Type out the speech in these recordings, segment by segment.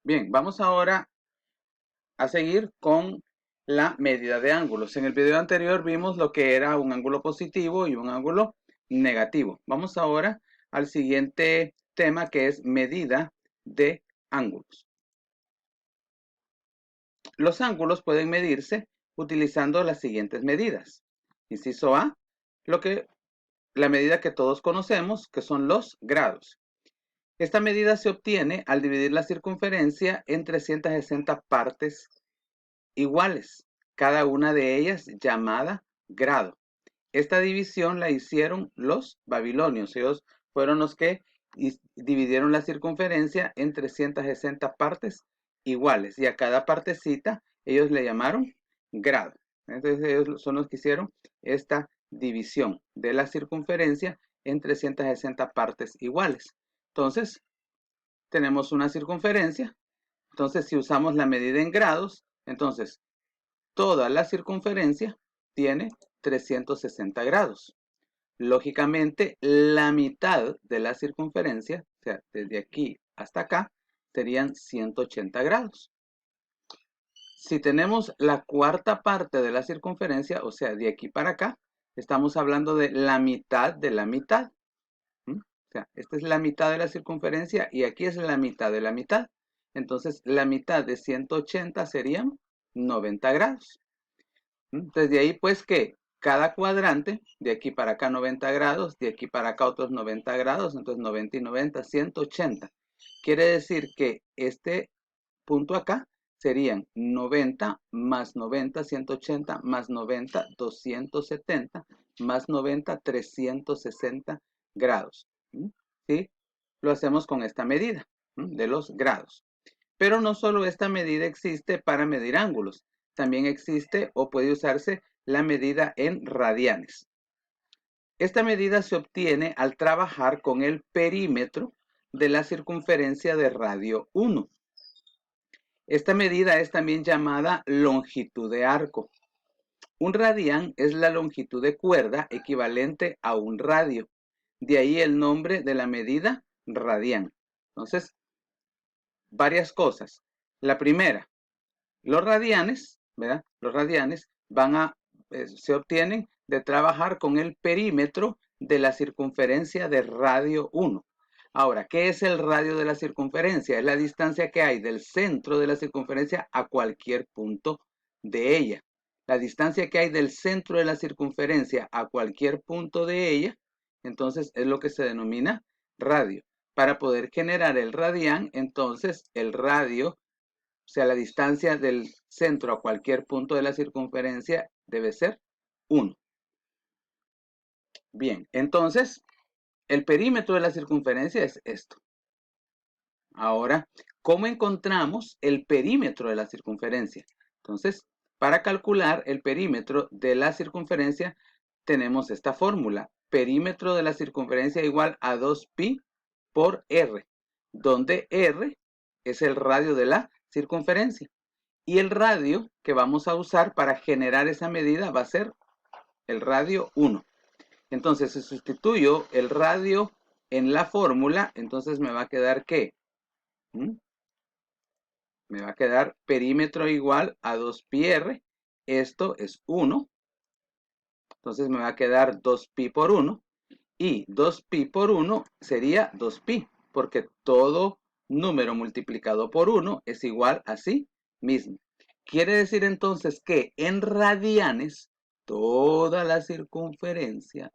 Bien, vamos ahora a seguir con la medida de ángulos. En el video anterior vimos lo que era un ángulo positivo y un ángulo negativo. Vamos ahora al siguiente tema, que es medida de ángulos. Los ángulos pueden medirse utilizando las siguientes medidas. Inciso A, la medida que todos conocemos, que son los grados. Esta medida se obtiene al dividir la circunferencia en 360 partes iguales, cada una de ellas llamada grado. Esta división la hicieron los babilonios. Ellos fueron los que dividieron la circunferencia en 360 partes iguales, y a cada partecita ellos le llamaron grado. Entonces ellos son los que hicieron esta división de la circunferencia en 360 partes iguales. Entonces tenemos una circunferencia. Entonces, si usamos la medida en grados, entonces toda la circunferencia tiene 360 grados. Lógicamente, la mitad de la circunferencia, o sea, desde aquí hasta acá, serían 180 grados. Si tenemos la cuarta parte de la circunferencia, o sea, de aquí para acá, estamos hablando de la mitad de la mitad. O sea, esta es la mitad de la circunferencia y aquí es la mitad de la mitad. Entonces, la mitad de 180 serían 90 grados. Entonces, de ahí pues que cada cuadrante, de aquí para acá 90 grados, de aquí para acá otros 90 grados, entonces 90 y 90, 180. Quiere decir que este punto acá serían 90 más 90, 180, más 90, 270, más 90, 360 grados. ¿Sí? Lo hacemos con esta medida de los grados. Pero no solo esta medida existe para medir ángulos, también existe o puede usarse la medida en radianes. Esta medida se obtiene al trabajar con el perímetro de la circunferencia de radio 1. Esta medida es también llamada longitud de arco. Un radián es la longitud de cuerda equivalente a un radio. De ahí el nombre de la medida radián. Entonces, varias cosas. La primera, los radianes, ¿verdad? Los radianes se obtienen de trabajar con el perímetro de la circunferencia de radio 1. Ahora, ¿qué es el radio de la circunferencia? Es la distancia que hay del centro de la circunferencia a cualquier punto de ella. La distancia que hay del centro de la circunferencia a cualquier punto de ella, entonces es lo que se denomina radio. Para poder generar el radián, entonces el radio, o sea, la distancia del centro a cualquier punto de la circunferencia debe ser 1. Bien, entonces el perímetro de la circunferencia es esto. Ahora, ¿cómo encontramos el perímetro de la circunferencia? Entonces, para calcular el perímetro de la circunferencia, tenemos esta fórmula. Perímetro de la circunferencia igual a 2pi por r, donde r es el radio de la circunferencia. Y el radio que vamos a usar para generar esa medida va a ser el radio 1. Entonces, si sustituyo el radio en la fórmula, entonces me va a quedar ¿qué? Me va a quedar perímetro igual a 2πr. Esto es 1. Entonces me va a quedar 2pi por 1. Y 2pi por 1 sería 2pi, porque todo número multiplicado por 1 es igual a sí mismo. Quiere decir entonces que en radianes, toda la circunferencia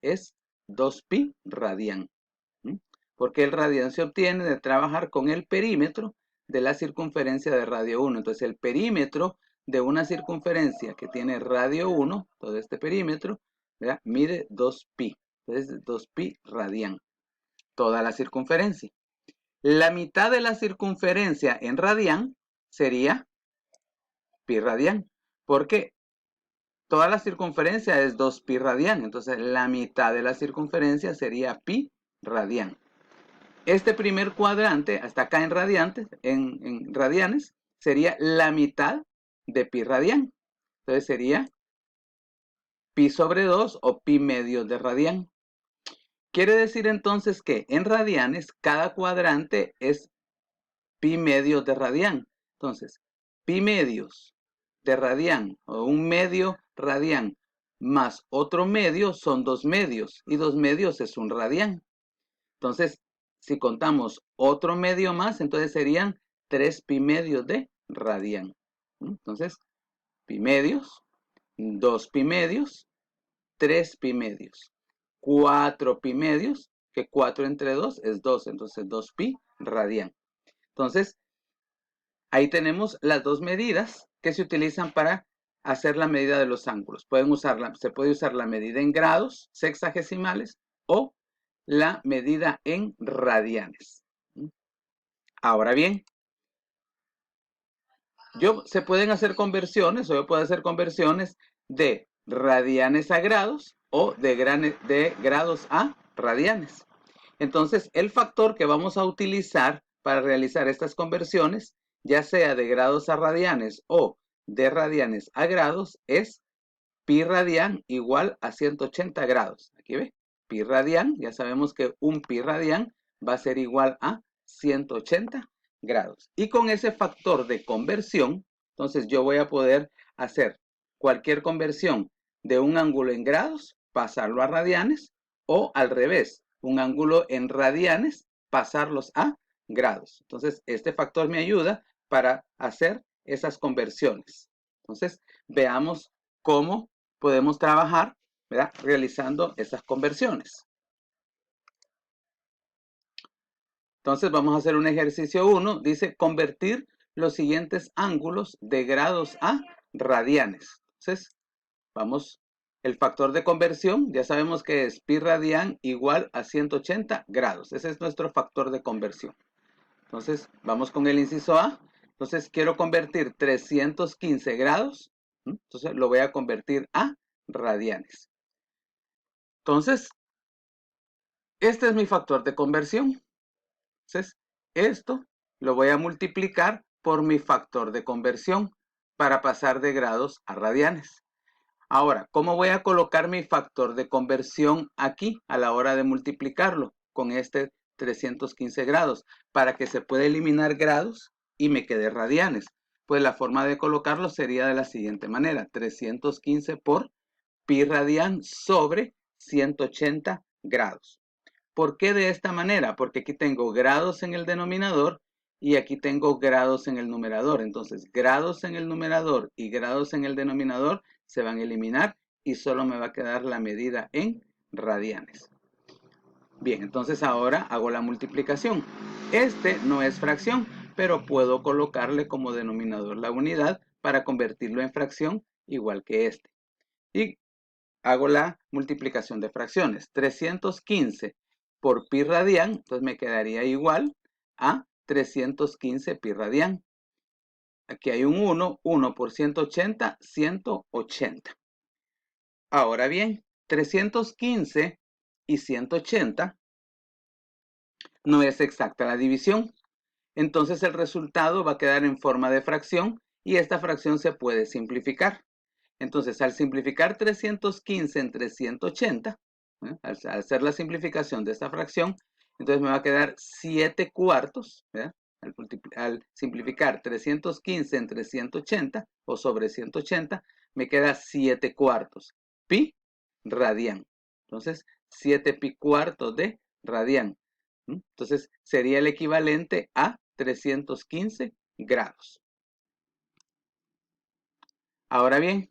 es 2pi radián. Porque el radián se obtiene de trabajar con el perímetro de la circunferencia de radio 1. Entonces el perímetro de una circunferencia que tiene radio 1, todo este perímetro, ¿verdad?, mide 2pi. Entonces 2pi radián, toda la circunferencia. La mitad de la circunferencia en radián sería pi radián, porque toda la circunferencia es 2pi radián. Entonces la mitad de la circunferencia sería pi radián. Este primer cuadrante, hasta acá en radianes, sería la mitad de pi radián. Entonces sería pi sobre 2 o pi medios de radián. Quiere decir entonces que en radianes cada cuadrante es pi medios de radián. Entonces, pi medios de radián o un medio radián más otro medio son 2 medios y 2 medios es un radián. Entonces, si contamos otro medio más, entonces serían 3 pi medios de radián. Entonces, pi medios, 2 pi medios, 3 pi medios, 4 pi medios, que 4 entre 2 es 2, entonces 2 pi radián. Entonces, ahí tenemos las dos medidas que se utilizan para hacer la medida de los ángulos. Se puede usar la medida en grados sexagesimales o la medida en radianes. Ahora bien, se pueden hacer conversiones, o yo puedo hacer conversiones de radianes a grados o de grados a radianes. Entonces, el factor que vamos a utilizar para realizar estas conversiones, ya sea de grados a radianes o de radianes a grados, es pi radián igual a 180 grados. Aquí ve, pi radián, ya sabemos que un pi radián va a ser igual a 180 grados. Y con ese factor de conversión, entonces yo voy a poder hacer cualquier conversión de un ángulo en grados, pasarlo a radianes, o al revés, un ángulo en radianes, pasarlos a grados. Entonces, este factor me ayuda para hacer esas conversiones. Entonces, veamos cómo podemos trabajar, ¿verdad?, realizando esas conversiones. Entonces vamos a hacer un ejercicio 1. Dice convertir los siguientes ángulos de grados a radianes. Entonces, vamos, el factor de conversión, ya sabemos que es pi radián igual a 180 grados. Ese es nuestro factor de conversión. Entonces, vamos con el inciso A. Entonces, quiero convertir 315 grados. Entonces, lo voy a convertir a radianes. Entonces, este es mi factor de conversión. Entonces, esto lo voy a multiplicar por mi factor de conversión para pasar de grados a radianes. Ahora, ¿cómo voy a colocar mi factor de conversión aquí a la hora de multiplicarlo con este 315 grados? Para que se pueda eliminar grados y me quede radianes. Pues la forma de colocarlo sería de la siguiente manera. 315 por pi radián sobre 180 grados. ¿Por qué de esta manera? Porque aquí tengo grados en el denominador y aquí tengo grados en el numerador. Entonces, grados en el numerador y grados en el denominador se van a eliminar y solo me va a quedar la medida en radianes. Bien, entonces ahora hago la multiplicación. Este no es fracción, pero puedo colocarle como denominador la unidad para convertirlo en fracción igual que este. Y hago la multiplicación de fracciones. 315 por pi radián, entonces me quedaría igual a 315 pi radián. Aquí hay un 1 por 180, 180. Ahora bien, 315 y 180 no es exacta la división. Entonces el resultado va a quedar en forma de fracción y esta fracción se puede simplificar. Entonces, al simplificar 315 entre 180, al hacer la simplificación de esta fracción, entonces me va a quedar 7 cuartos, ¿verdad? Al simplificar 315 entre 180 o sobre 180, me queda 7 cuartos. Pi radián. Entonces, 7 pi cuartos de radián. Entonces, sería el equivalente a 315 grados. Ahora bien,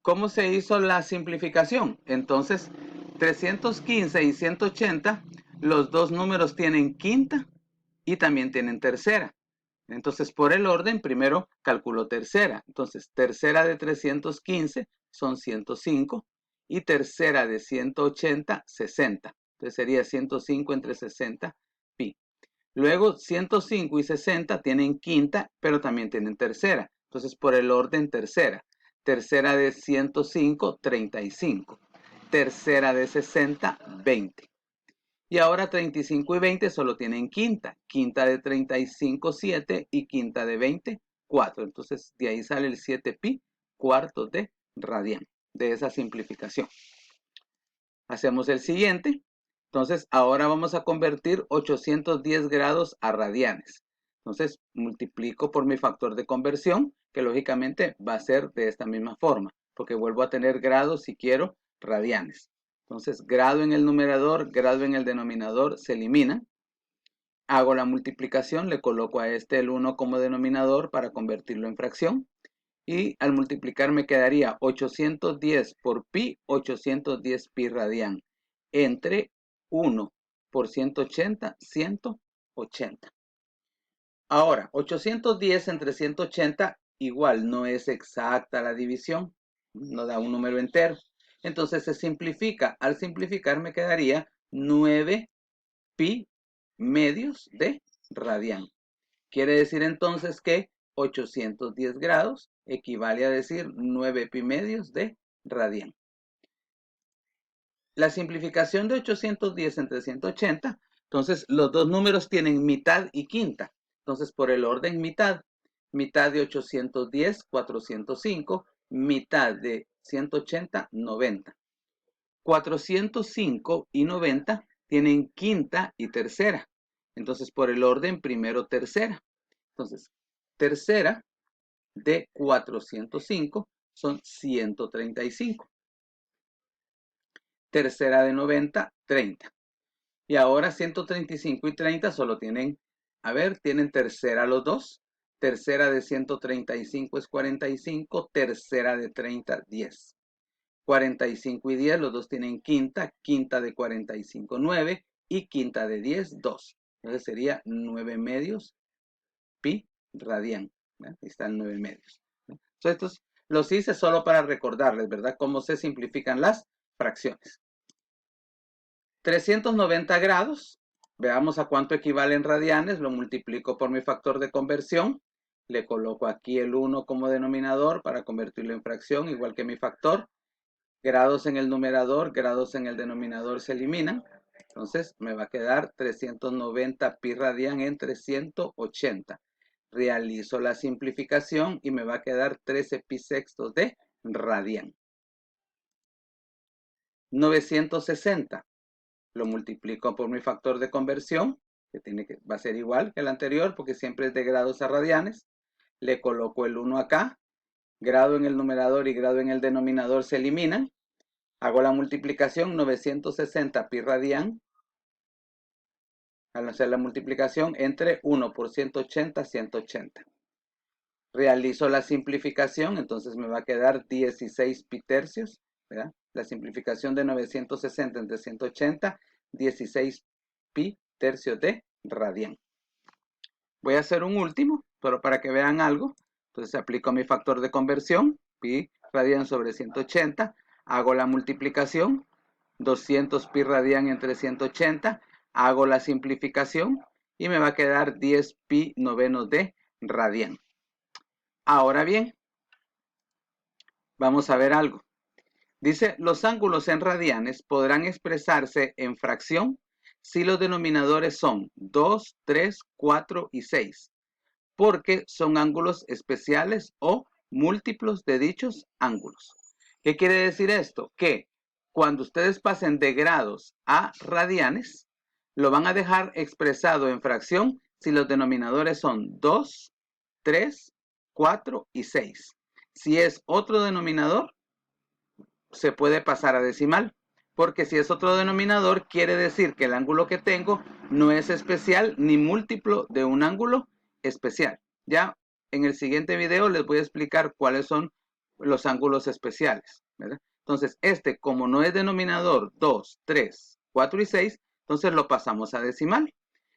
¿cómo se hizo la simplificación? Entonces, 315 y 180, los dos números tienen quinta y también tienen tercera. Entonces, por el orden, primero calculo tercera. Entonces, tercera de 315 son 105 y tercera de 180, 60. Entonces, sería 105 entre 60 pi. Luego, 105 y 60 tienen quinta, pero también tienen tercera. Entonces, por el orden, tercera. Tercera de 105, 35. Tercera de 60, 20. Y ahora 35 y 20 solo tienen quinta. Quinta de 35, 7 y quinta de 20, 4. Entonces, de ahí sale el 7 pi cuartos de radián de esa simplificación. Hacemos el siguiente. Entonces, ahora vamos a convertir 810 grados a radianes. Entonces, multiplico por mi factor de conversión, que lógicamente va a ser de esta misma forma, porque vuelvo a tener grados si quiero radianes. Entonces, grado en el numerador, grado en el denominador se eliminan. Hago la multiplicación, le coloco a este el 1 como denominador para convertirlo en fracción. Y al multiplicar me quedaría 810 por pi, 810 pi radian, entre 1 por 180, 180. Ahora, 810 entre 180 igual no es exacta la división, no da un número entero. Entonces se simplifica. Al simplificar me quedaría 9 pi medios de radian. Quiere decir entonces que 810 grados equivale a decir 9 pi medios de radian. La simplificación de 810 entre 180, entonces los dos números tienen mitad y quinta. Entonces por el orden mitad, mitad de 810, 405, mitad de 180, 90. 405 y 90 tienen quinta y tercera. Entonces por el orden primero tercera. Entonces, tercera de 405 son 135. Tercera de 90, 30. Y ahora 135 y 30 solo tienen, tienen tercera los dos. Tercera de 135 es 45, tercera de 30, 10. 45 y 10, los dos tienen quinta, quinta de 45, 9 y quinta de 10, 2. Entonces sería 9 medios pi radian. Ahí están 9 medios. Entonces, estos los hice solo para recordarles, ¿verdad? Cómo se simplifican las fracciones. 390 grados, veamos a cuánto equivalen radianes, lo multiplico por mi factor de conversión, le coloco aquí el 1 como denominador para convertirlo en fracción, igual que mi factor. Grados en el numerador, grados en el denominador se eliminan. Entonces me va a quedar 390 pi radian entre 180. Realizo la simplificación y me va a quedar 13 pi sextos de radian. 960. Lo multiplico por mi factor de conversión, que va a ser igual que el anterior porque siempre es de grados a radianes. Le coloco el 1 acá. Grado en el numerador y grado en el denominador se eliminan. Hago la multiplicación, 960 pi radian. Al hacer la multiplicación entre 1 por 180, 180. Realizo la simplificación, entonces me va a quedar 16 pi tercios, ¿verdad? La simplificación de 960 entre 180, 16 pi tercios de radian. Voy a hacer un último, pero para que vean algo. Entonces aplico mi factor de conversión, pi radian sobre 180. Hago la multiplicación, 200 pi radian entre 180. Hago la simplificación y me va a quedar 10 pi novenos de radian. Ahora bien, vamos a ver algo. Dice, los ángulos en radianes podrán expresarse en fracción si los denominadores son 2, 3, 4 y 6, porque son ángulos especiales o múltiplos de dichos ángulos. ¿Qué quiere decir esto? Que cuando ustedes pasen de grados a radianes, lo van a dejar expresado en fracción si los denominadores son 2, 3, 4 y 6. Si es otro denominador, se puede pasar a decimal, porque si es otro denominador, quiere decir que el ángulo que tengo no es especial ni múltiplo de un ángulo especial. Ya en el siguiente video les voy a explicar cuáles son los ángulos especiales, ¿verdad? Entonces, como no es denominador 2, 3, 4 y 6, entonces lo pasamos a decimal.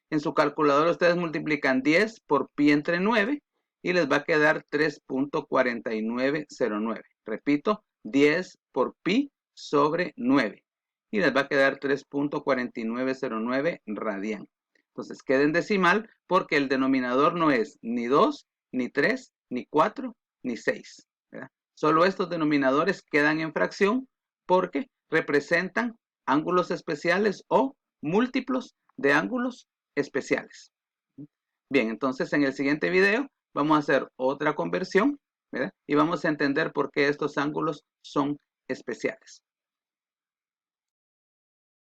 En su calculadora ustedes multiplican 10 por pi entre 9 y les va a quedar 3.4909. Repito, 10 por pi sobre 9. Y les va a quedar 3.4909 radian. Entonces queda en decimal porque el denominador no es ni 2, ni 3, ni 4, ni 6. ¿Verdad? Solo estos denominadores quedan en fracción porque representan ángulos especiales o múltiplos de ángulos especiales. Bien, entonces en el siguiente video vamos a hacer otra conversión, ¿verdad? Y vamos a entender por qué estos ángulos son especiales.